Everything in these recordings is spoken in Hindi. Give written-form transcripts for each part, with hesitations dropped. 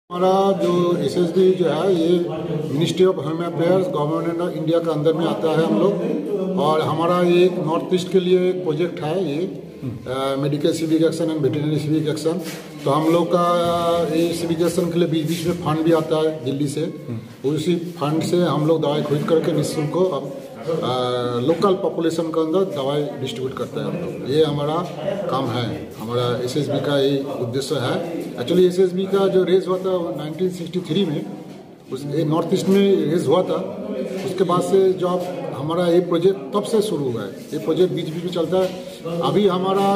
हमारा जो एसएसबी जो है ये ministry of home affairs government of India के अंदर में आता है हम लोग। और हमारा ये नॉर्थ ईस्ट के लिए एक प्रोजेक्ट है ये medical civic action and veterinary civic action. तो हम लोग का ये सिविक एक्शन के लिए बीच बीच में फंड भी आता है दिल्ली से। उसी फंड से हम लोग दवाई खरीद करके निःशुल्क को अब लोकल पॉपुलेशन के अंदर दवाई डिस्ट्रीब्यूट करते हैं हम लोग। ये हमारा काम है, हमारा एसएसबी का ये उद्देश्य है। एक्चुअली एसएसबी का जो रेज हुआ था 1963 में उस नॉर्थ ईस्ट में रेज हुआ था। उसके बाद से जो हमारा ये प्रोजेक्ट तब से शुरू हुआ है। ये प्रोजेक्ट बीच बीच में चलता है। अभी हमारा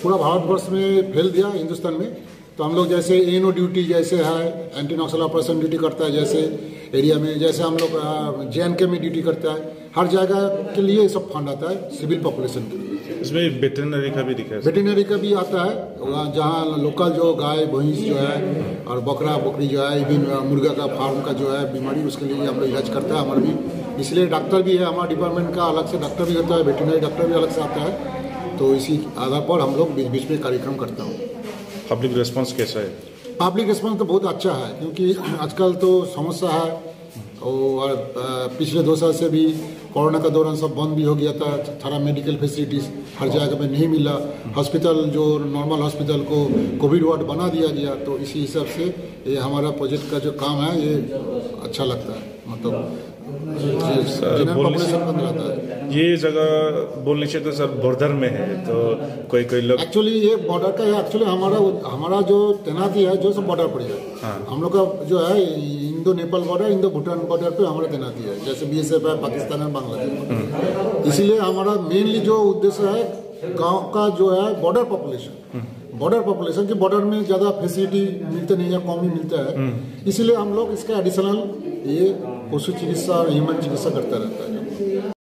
पूरा भारतवर्ष में फैल दिया हिंदुस्तान में। तो हम लोग जैसे एएनओ ड्यूटी जैसे है, एंटी नक्सल ऑपरेशन ड्यूटी करता है जैसे एरिया में, जैसे हम लोग जेएनके में ड्यूटी करता है। हर जगह के लिए सब फंड आता है सिविल पॉपुलेशन के लिए। इसमें वेटरनरी का भी दिखा है? वेटरनरी का भी आता है, जहाँ लोकल जो गाय भैंस जो है और बकरा बकरी जो है, इवन मुर्गा का फार्म का जो है बीमारी, उसके लिए हम लोग इलाज करता है हमारे भी। इसलिए डॉक्टर भी है हमारे डिपार्टमेंट का, अलग से डॉक्टर भी होता है, वेटरनरी डॉक्टर भी अलग से आता है। तो इसी आधार पर हम लोग बीच बीच में कार्यक्रम करता हूँ। पब्लिक रिस्पांस कैसा है? पब्लिक रिस्पांस तो बहुत अच्छा है, क्योंकि आजकल तो समस्या है और पिछले 2 साल से भी कोरोना का दौरान सब बंद भी हो गया था। सारा मेडिकल फैसिलिटीज हर जगह पे नहीं मिला। हॉस्पिटल जो नॉर्मल हॉस्पिटल को कोविड वार्ड बना दिया गया। तो इसी हिसाब से ये हमारा प्रोजेक्ट का जो काम है ये अच्छा लगता है। मतलब ये जगह बोलने चाहिए तो सर बॉर्डर में है, तो कोई लोग एक्चुअली ये बॉर्डर का है। एक्चुअली हमारा जो तैनाती है जो सब बॉर्डर पर है। हाँ। हम लोग का जो है Indo Nepal border, Indo Bhutan border पे हमारा तैनाती है, जैसे बीएसएफ है पाकिस्तान है, बांग्लादेश। इसीलिए हमारा मेनली जो उद्देश्य है गांव का जो है बॉर्डर पॉपुलेशन की बॉर्डर में ज़्यादा फैसिलिटी मिलते नहीं है, कम ही मिलता है। इसीलिए हम लोग इसका एडिशनल ये पशु चिकित्सा और ह्यूमन चिकित्सा करता रहता है।